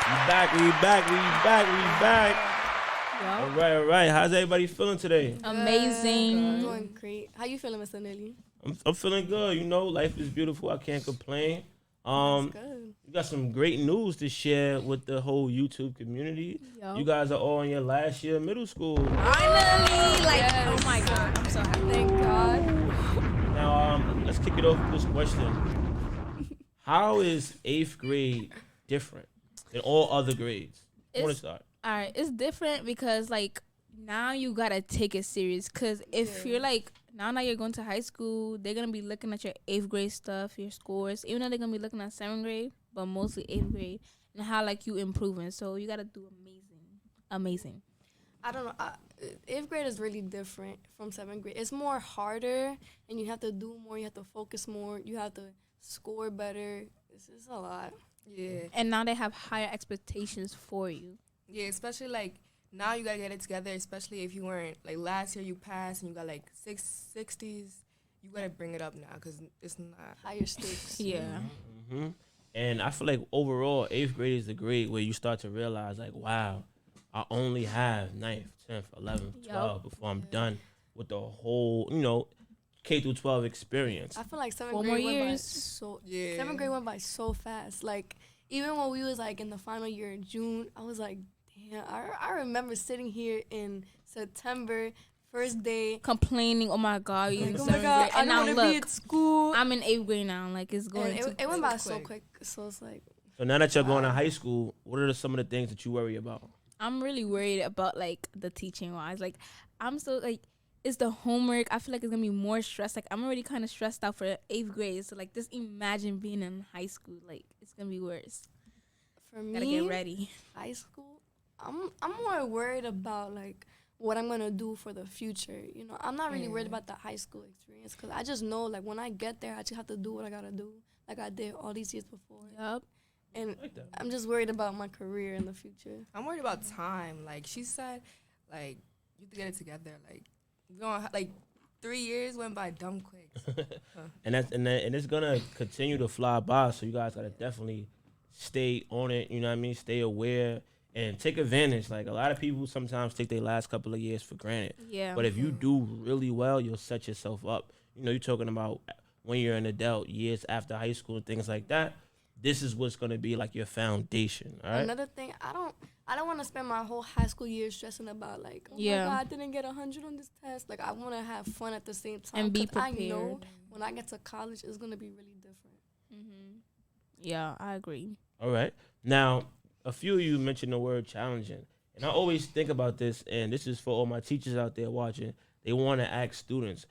We back. Yo. All right. How's everybody feeling today? Amazing. Doing great. How you feeling, Mr. Nelly? I'm feeling good. You know, life is beautiful. I can't complain. That's good. You got some great news to share with the whole YouTube community. Yo. You guys are all in your last year of middle school. Finally, Yes. oh my god, I'm so happy. Thank God. Now, let's kick it off with this question. How is 8th grade different than all other grades? I want to start. All right, it's different because like now you gotta take it serious. Cause if you're like now that you're going to high school, they're gonna be looking at your 8th grade stuff, your scores. Even though they're gonna be looking at 7th grade, but mostly 8th grade and how like you improving. So you gotta do amazing. I don't know. 8th grade is really different from 7th grade. It's more harder, and you have to do more. You have to focus more. You have to score better. It's a lot. Yeah. And now they have higher expectations for you. Yeah, especially like now you gotta get it together, especially if you weren't like last year you passed and you got like 660s. You gotta bring it up now because it's not. Higher stakes. Yeah. hmm And I feel like overall, 8th grade is the grade where you start to realize, like, wow, I only have 9th, 10th, 11th, 12th before I'm done with the whole, K through 12 experience. I feel like 7th 4 grade more went by years. so. Yeah. 7th grade went by so fast. Like even when we was like in the final year in June, I was like, damn. I remember sitting here in September, first day. Complaining, oh my god, you Like, in oh 7th my God, grade. I And don't now want to be look, at school. I'm in 8th grade now. Like it's going And to it went by so so quick. quick. So it's like. So now that you're going to high school, what are some of the things that you worry about? I'm really worried about like the teaching wise. Like I'm so like it's the homework. I feel like it's gonna be more stress. Like I'm already kind of stressed out for 8th grade. So like just imagine being in high school. Like it's gonna be worse. For me, Gotta get ready. high school, I'm more worried about like what I'm gonna do for the future. I'm not really worried about the high school experience because I just know like when I get there, I just have to do what I gotta do, like I did all these years before. Yup. And I like that. I'm just worried about my career in the future. I'm worried about time. Like she said, like you have to get it together. Like we don't like 3 years went by dumb quick. And it's gonna continue to fly by. So you guys gotta definitely stay on it. You know what I mean? Stay aware and take advantage. Like a lot of people sometimes take their last couple of years for granted. Yeah. But if you do really well, you'll set yourself up. You're talking about when you're an adult, years after high school and things like that. This is what's gonna be like your foundation. All right. Another thing, I don't want to spend my whole high school year stressing about like, oh Yeah. my God, I didn't get 100 on this test. Like I want to have fun at the same time. And be 'cause I know prepared. when I get to college, it's gonna be really different. Yeah, I agree. All right. Now, a few of you mentioned the word challenging. And I always think about this, and this is for all my teachers out there watching. They want to ask students,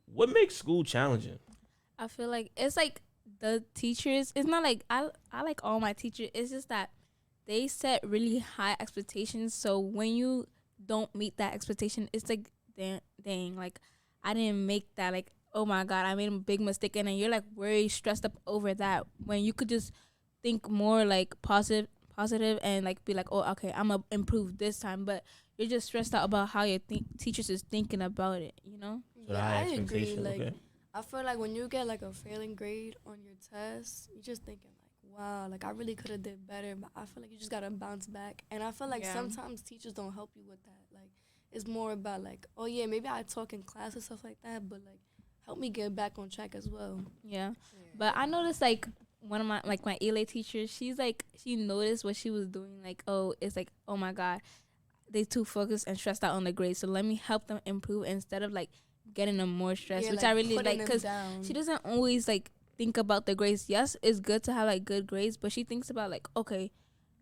what makes school challenging? I feel like it's like the teachers. It's not like I like all my teachers. It's just that they set really high expectations. So when you don't meet that expectation, it's like dang, like I didn't make that. Like oh my god, I made a big mistake, and then you're like very stressed up over that. When you could just think more like positive, and like be like, oh okay, I'm gonna improve this time. But you're just stressed out about how your teachers is thinking about it. So the high I agree. expectation, Like okay. I feel like when you get like a failing grade on your test, you're just thinking like, wow, like I really could have did better. But I feel like you just gotta bounce back. And I feel like sometimes teachers don't help you with that. Like it's more about like, oh yeah, maybe I talk in class and stuff like that, but like help me get back on track as well. Yeah. But I noticed like one of my ELA teachers, she's like she noticed what she was doing. Like it's like oh my god, they too focused and stressed out on the grades. So let me help them improve instead of like getting them more stressed, Yeah, which like, I really putting like them because down. she doesn't always like think about the grades. Yes, it's good to have like good grades, but she thinks about like okay,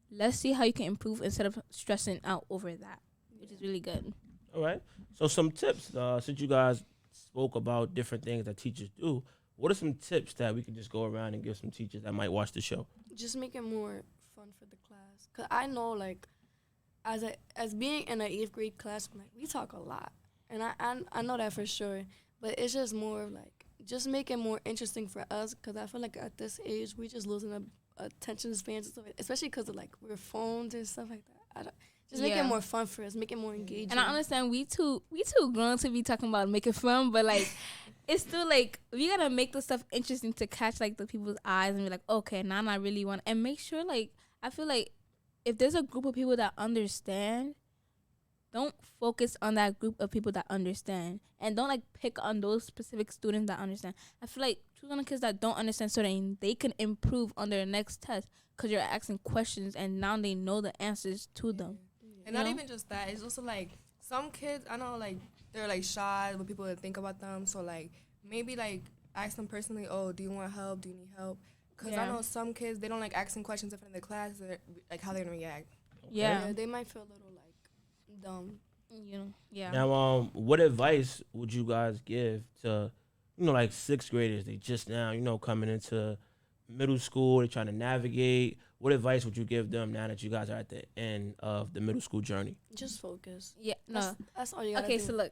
let's see how you can improve instead of stressing out over that, which is really good. All right. So some tips, since you guys spoke about different things that teachers do, what are some tips that we can just go around and give some teachers that might watch the show? Just make it more fun for the class. Cause I know like as being in an 8th grade class, like we talk a lot. And I know that for sure, but it's just more like just make it more interesting for us because I feel like at this age we just losing attention spans and stuff, especially because of like we're phones and stuff like that. Just make it more fun for us, make it more engaging. And I understand we too grown to be talking about making fun, but like it's still like we gotta make the stuff interesting to catch like the people's eyes and be like, okay, now I really want, and make sure like I feel like if there's a group of people that understand, don't focus on that group of people that understand, and don't like pick on those specific students that understand. I feel like choose on the kids that don't understand so that they can improve on their next test because you're asking questions and now they know the answers to them. And not even just that. It's also like some kids, I know like they're like shy when people think about them. So like maybe like ask them personally, oh, do you want help? Do you need help? Because I know some kids, they don't like asking questions in front of the class, like how they're going to react. Yeah. They might feel a little like dumb. You know, yeah. Now, what advice would you guys give to, like 6th graders? They just now, coming into middle school, they're trying to navigate. What advice would you give them now that you guys are at the end of the middle school journey? Just focus. Yeah, no. That's all you gotta Okay, do. so look,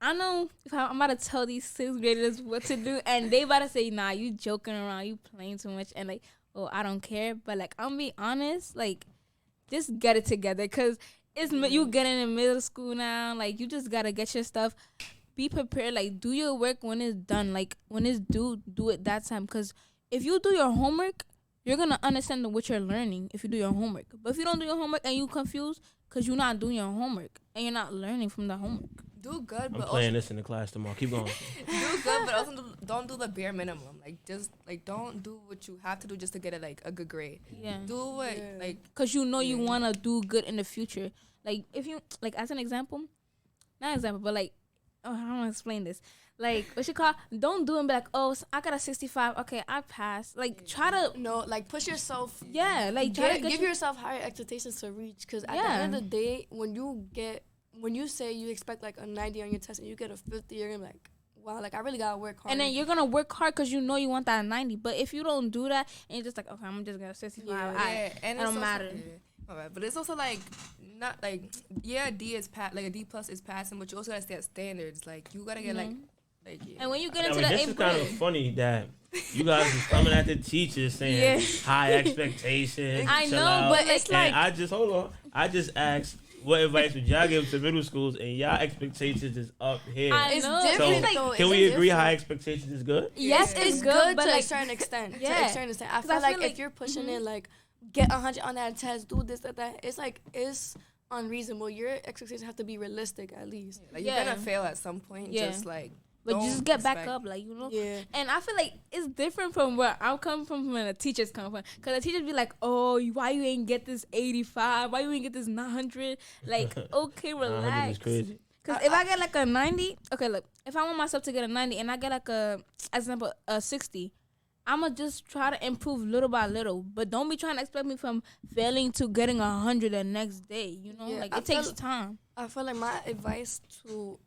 I know if I'm about to tell these 6th graders what to do, and they about to say, nah, you joking around, you playing too much, and like, oh, I don't care. But like, I'm be honest, like, just get it together, because you getting in middle school now. Like, you just gotta get your stuff. Be prepared. Like, do your work when it's done. Like, when it's due, do it that time. Because if you do your homework, you're gonna understand what you're learning if you do your homework. But if you don't do your homework and you confused because you're not doing your homework and you're not learning from the homework. Do good, I'm but playing this in the class tomorrow. Keep going. do good, but also don't do the bare minimum. Like, just like don't do what you have to do just to get a good grade. Yeah. Do what like, because you know you want to do good in the future. Like, if you, like, as an example, not example, but like, I don't want to explain this. Like, what you call, don't do it and be like, oh, I got a 65. Okay, I passed. Like, try to. No, like, push yourself. Yeah, like, try to give yourself higher expectations to reach. Because at the end of the day, when you say you expect like a 90 on your test and you get a 50, you're going to be like, wow, like, I really got to work hard. And then you're going to work hard because you know you want that 90. But if you don't do that and you're just like, okay, I'm just going to 65. And it don't matter. But it's also like not like D is like a D+ is passing, but you also gotta stay at standards. Like, you gotta get like And when you get into the the 8th grade, grade, it's kind of funny that you guys is coming at the teachers saying high expectations. I know, out. but it's like, I just asked, what advice would y'all give to middle schools, and y'all expectations is up here. I know. Different, so though. Can we agree high expectations is good? Yes, it's good, but to like, a certain extent. Yeah. To a certain extent. I feel like if you're pushing it, like, get 100 on that test, do this, that, it's unreasonable. Your expectations have to be realistic at least. Like, you're gonna fail at some point. Just like, but you just get back up, like, Yeah. And I feel like it's different from where I'm coming from when the teachers come from. Because the teachers be like, oh, why you ain't get this 85? Why you ain't get this 900? Like, okay, relax. 900 is crazy. Because if I get like a 90, okay, look, if I want myself to get a 90 and I get like a 60, I'm going to just try to improve little by little. But don't be trying to expect me from failing to getting 100 the next day, Like, it takes time. I feel like my advice to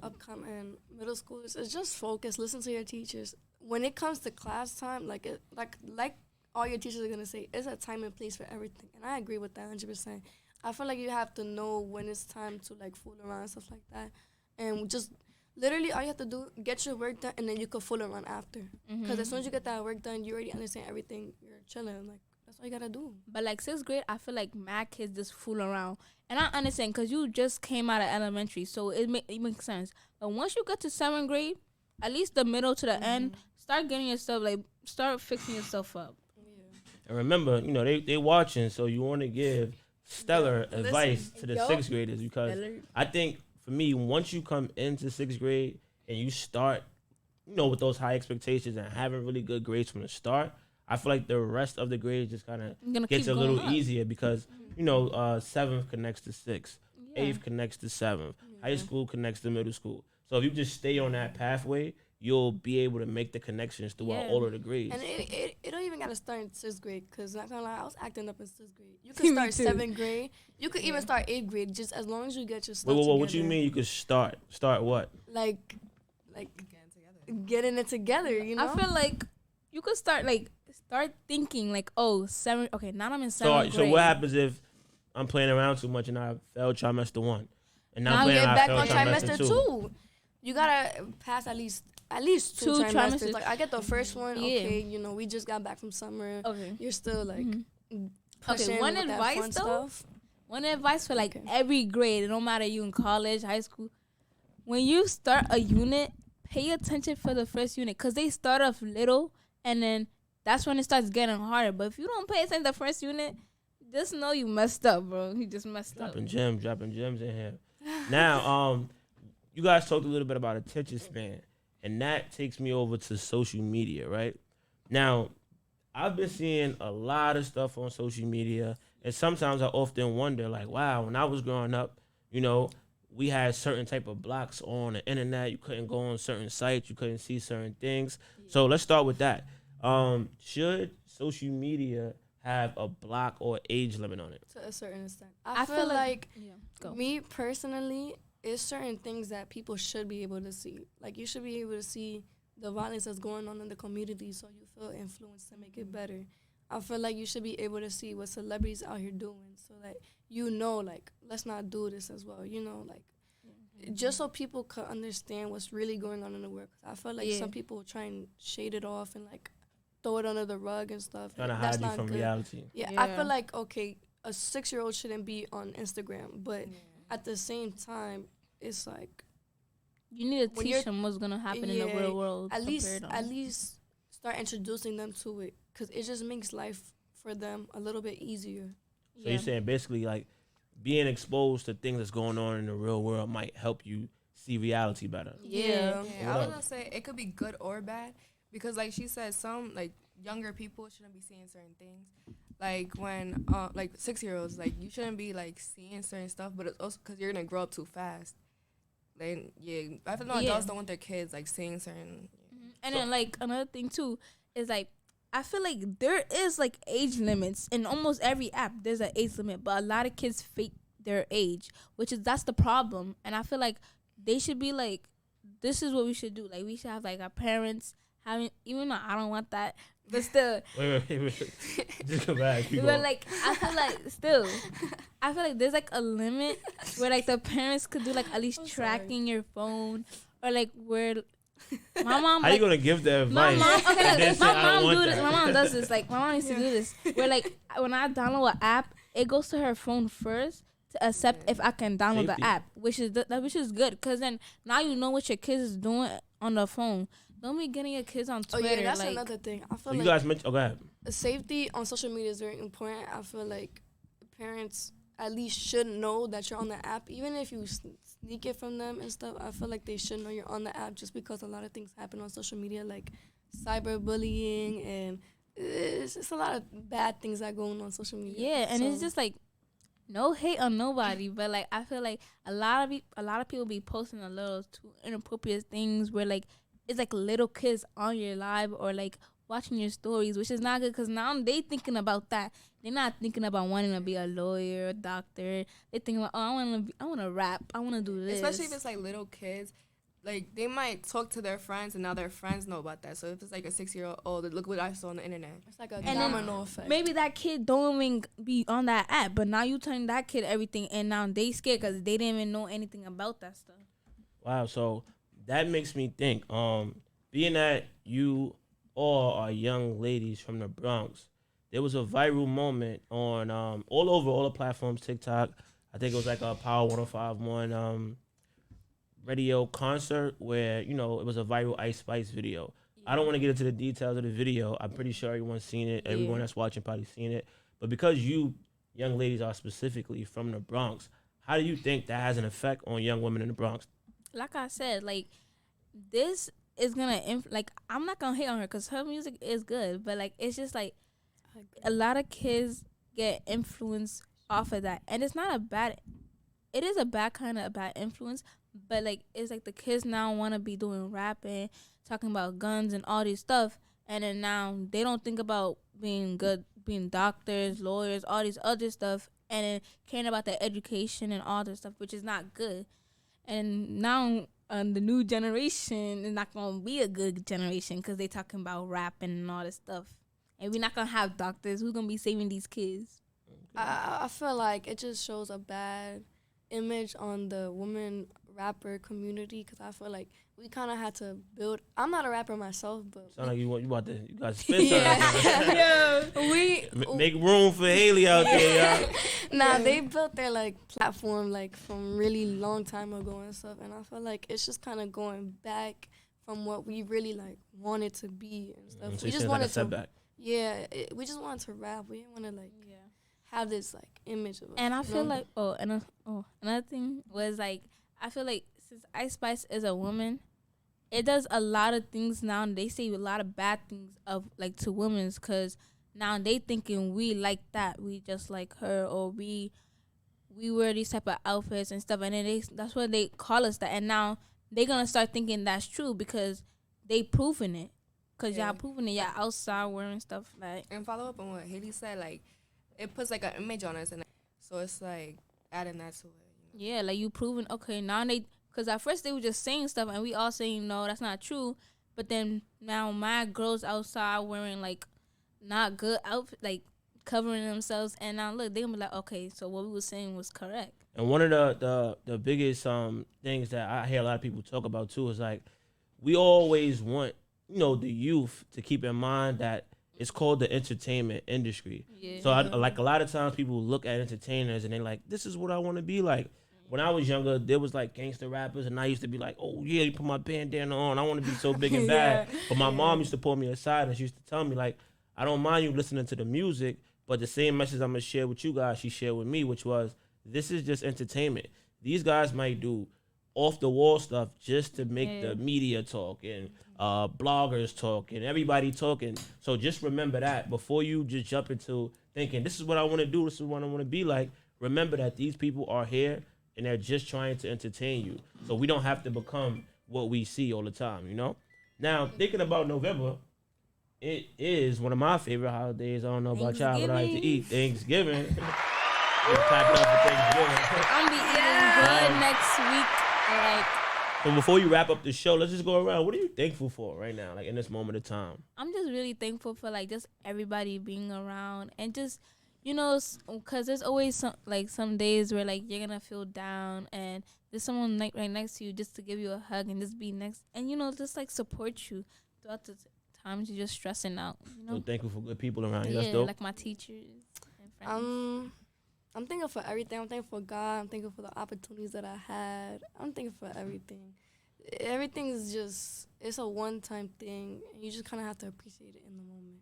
upcoming middle schoolers is just focus, listen to your teachers. When it comes to class time, like all your teachers are going to say, it's a time and place for everything. And I agree with that 100%. I feel like you have to know when it's time to, like, fool around and stuff like that. And just literally all you have to do, get your work done, and then you can fool around after. Because as soon as you get that work done, you already understand everything. You're chilling. Like, that's all you got to do. But, like, 6th grade, I feel like mad kids just fool around. And I understand because you just came out of elementary, so it makes sense. But once you get to 7th grade, at least the middle to the end, start getting yourself, like, start fixing yourself up. And remember, they watching, so you want to give stellar advice to the 6th graders, because I think, for me, once you come into 6th grade and you start, with those high expectations and having really good grades from the start, I feel like the rest of the grades just kind of gets a little easier because, 7th connects to 6th, 8th connects to 7th, high school connects to middle school. So if you just stay on that pathway, you'll be able to make the connections throughout all of the grades. And it don't even got to start in 6th grade, because not gonna lie, I was acting up in 6th grade. You could start 7th grade. You could even start 8th grade, just as long as you get your stuff together. What you mean you could start? Start what? Like getting it together, I feel like you could start thinking like, oh, 7, okay, now I'm in 7th grade. So what happens if I'm playing around too much and I failed trimester 1? And now get back on trimester 2. You gotta pass at least 2 trimesters. Like, I get the first one. Okay, we just got back from summer. Okay, you're still like pushing. Okay, one advice though. One advice for like every grade, no matter you in college, high school. When you start a unit, pay attention for the first unit, because they start off little and then that's when it starts getting harder. But if you don't pay attention to the first unit, just know you messed up, bro. You just messed dropping gems in here. Now, you guys talked a little bit about attention span, and that takes me over to social media, right? Now, I've been seeing a lot of stuff on social media, and sometimes I often wonder, like, wow, when I was growing up, we had certain type of blocks on the internet. You couldn't go on certain sites. You couldn't see certain things. So let's start with that. Should social media have a block or age limit on it? To a certain extent. I feel like go. me personally, it's certain things that people should be able to see. Like, you should be able to see the violence that's going on in the community so you feel influenced to make it better. I feel like you should be able to see what celebrities out here doing so that like, let's not do this as well, just so people could understand what's really going on in the world. I feel like some people try and shade it off and, like, throw it under the rug and stuff. Trying to That's hide you not from good. reality. Yeah, I feel like, okay, a 6-year-old shouldn't be on Instagram, but at the same time, it's like, you need to teach them what's gonna happen in the real world. At least start introducing them to it, because it just makes life for them a little bit easier. So you're saying basically, like, being exposed to things that's going on in the real world might help you see reality better. Yeah. I was gonna say it could be good or bad, because like she said, some like younger people shouldn't be seeing certain things. Like when like 6-year-olds, like, you shouldn't be like seeing certain stuff, but it's also because you're gonna grow up too fast. Then I feel like adults don't want their kids like seeing certain. And then, like, another thing too is, like, I feel like there is, like, age limits in almost every app. There's an age limit, but a lot of kids fake their age, that's the problem. And I feel like they should be like, this is what we should do. Like, we should have, like, our parents having, even though I don't want that, but still. wait. Just come back. But, like, I feel like there's, like, a limit where, like, the parents could do, like, at least tracking your phone, or, like, where my mom. How like, you gonna give the advice? My mom does this. Like, my mom used to do this. Where, like, when I download an app, it goes to her phone first to accept if I can download the app, which is good. Cause then now you know what your kids is doing on the phone. Don't be getting your kids on Twitter. Oh yeah, that's another thing. I feel you like guys mentioned. Go ahead. Safety on social media is very important. I feel like parents at least should know that you're on the app, even if you sneak it from them and stuff. I feel like they should know you're on the app, just because a lot of things happen on social media, like cyberbullying, and it's just a lot of bad things that go on social media. Yeah, and it's just like, no hate on nobody, but, like, I feel like a lot of people be posting a little too inappropriate things where, like, it's like little kids on your live or, like, watching your stories, which is not good, because now they thinking about that. They're not thinking about wanting to be a lawyer, a doctor. They thinking about, I want to rap, I want to do this. Especially if it's like little kids, like, they might talk to their friends and now their friends know about that. So if it's like a 6-year-old, oh, look what I saw on the internet. It's like a domino effect. Maybe that kid don't even be on that app, but now you telling that kid everything, and now they scared because they didn't even know anything about that stuff. Wow, so that makes me think. Being that you all are young ladies from the Bronx, there was a viral moment on all over all the platforms, TikTok. I think it was like a Power 105.1 radio concert where, it was a viral Ice Spice video. I don't want to get into the details of the video. I'm pretty sure everyone's seen it. Everyone that's watching probably seen it. But because you young ladies are specifically from the Bronx, how do you think that has an effect on young women in the Bronx? Like I said, like, this is gonna I'm not gonna hate on her because her music is good, but, like, it's just like a lot of kids get influenced off of that, and it's not it is a bad kind of a bad influence, but, like, it's like the kids now want to be doing rapping, talking about guns and all this stuff, and then now they don't think about being doctors, lawyers, all these other stuff, and then caring about their education and all this stuff, which is not good. And now the new generation is not going to be a good generation because they talking about rapping and all this stuff. And we're not going to have doctors. Who's going to be saving these kids? I feel like it just shows a bad image on the woman rapper community, because I feel like we kind of had to build. I'm not a rapper myself, but sound like you got to spit something. Yeah, make room for Haley out there, y'all. Nah, they built their, like, platform, like, from really long time ago and stuff, and I feel like it's just kind of going back from what we really, like, wanted to be and stuff. So we just wanted wanted to. Yeah, we just wanted to rap. We didn't want to, like, have this like image of us. And I you feel know? like another thing was like I feel like since Ice Spice is a woman, it does a lot of things now. And they say a lot of bad things of like to women's because now they thinking we like that, we just like her, or we wear these type of outfits and stuff, and then that's what they call us that. And now they gonna start thinking that's true because they proving it. Cause y'all proving it, y'all outside wearing stuff like. And follow up on what Haley said, like it puts like an image on us, and so it's like adding that to it. You know? Yeah, like you proving okay now they. Cause at first they were just saying stuff, and we all saying no, that's not true. But then now my girls outside wearing like not good outfit, like covering themselves, and now look, they gonna be like, okay, so what we were saying was correct. And one of the biggest things that I hear a lot of people talk about too is like we always want, you know, the youth to keep in mind that it's called the entertainment industry. Yeah. So like a lot of times people look at entertainers and they're like, this is what I want to be like. When I was younger, there was like gangster rappers, and I used to be like, oh yeah, you put my bandana on, I want to be so big and bad. But my mom used to pull me aside and she used to tell me like, I don't mind you listening to the music, but the same message I'm gonna share with you guys, she shared with me, which was, this is just entertainment. These guys might do off the wall stuff just to make the media talk and bloggers talk and everybody talking. So just remember that before you just jump into thinking this is what I want to do, this is what I want to be like. Remember that these people are here and they're just trying to entertain you. So we don't have to become what we see all the time, you know? Now, thinking about November, it is one of my favorite holidays. I don't know about y'all, but I like to eat Thanksgiving. We're packed up for Thanksgiving. I'm be eating good next week. Like, So before you wrap up the show, let's just go around. What are you thankful for right now, like in this moment of time? I'm just really thankful for like just everybody being around and just, you know, because there's always some days where like you're gonna feel down and there's someone right next to you just to give you a hug and just be next and you know just like support you throughout the times you're just stressing out. You know, So thankful for good people around you. yeah, That's dope. like my teachers and friends. I'm thankful for everything. I'm thankful for God. I'm thankful for the opportunities that I had. I'm thankful for everything. Everything is just, it's a one-time thing. And you just kind of have to appreciate it in the moment.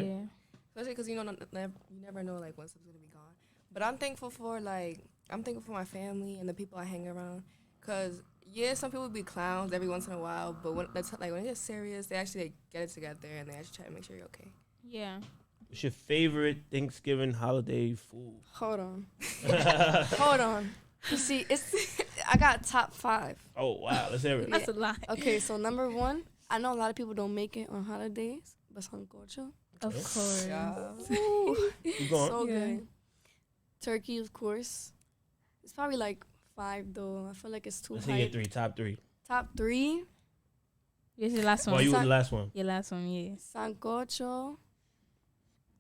Yeah. Especially because you never know like when something's gonna be gone. But I'm thankful for my family and the people I hang around. Cause some people be clowns every once in a while, but when it gets serious, they actually like, get it together and they actually try to make sure you're okay. Yeah. What's your favorite Thanksgiving holiday food? Hold on. You see, I got top 5. Oh, wow. Let's hear it. That's a lot. Okay, so number 1, I know a lot of people don't make it on holidays, but sancocho. Of course. Keep going. So good. Turkey, of course. It's probably like 5 though. I feel like it's too Let's high. hear your top 3. Top 3, This is your last one. Well, you was the last one. Your last one, yeah. sancocho,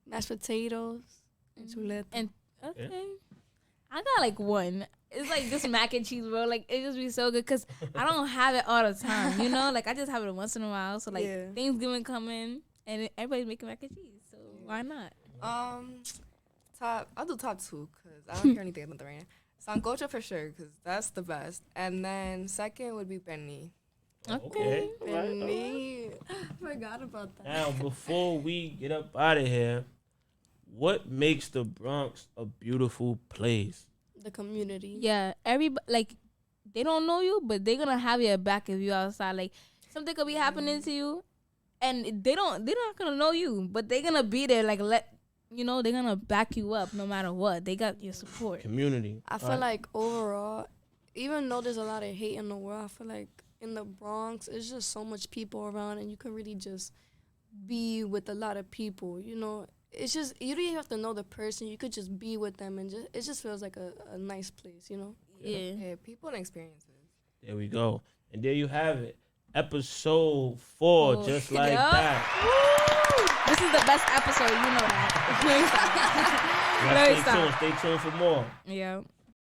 mashed potatoes, and chuleta. And okay, I got like one. It's like just mac and cheese, bro. Like it just be so good because I don't have it all the time, you know. Like I just have it once in a while. So like Thanksgiving coming and everybody's making mac and cheese, so why not? I'll do top 2 because I don't hear anything about the rain. Sancocho for sure because that's the best, and then second would be penne. Okay. All right. Me. Forgot about that. Now, before we get up out of here, what makes the Bronx a beautiful place? The community. Yeah, everybody like they don't know you, but they're gonna have your back if you outside. Like something could be happening to you, and they're not gonna know you, but they're gonna be there. Like they're gonna back you up no matter what. They got your support. Community. I feel like overall, even though there's a lot of hate in the world, I feel like in the Bronx, it's just so much people around, and you can really just be with a lot of people. You know, it's just you don't even have to know the person. You could just be with them, and it just feels like a nice place. You know. Yeah. People and experiences. There we go. And there you have it. Episode 4, just like that. Woo! This is the best episode, you know that. Stay tuned for more. Yeah.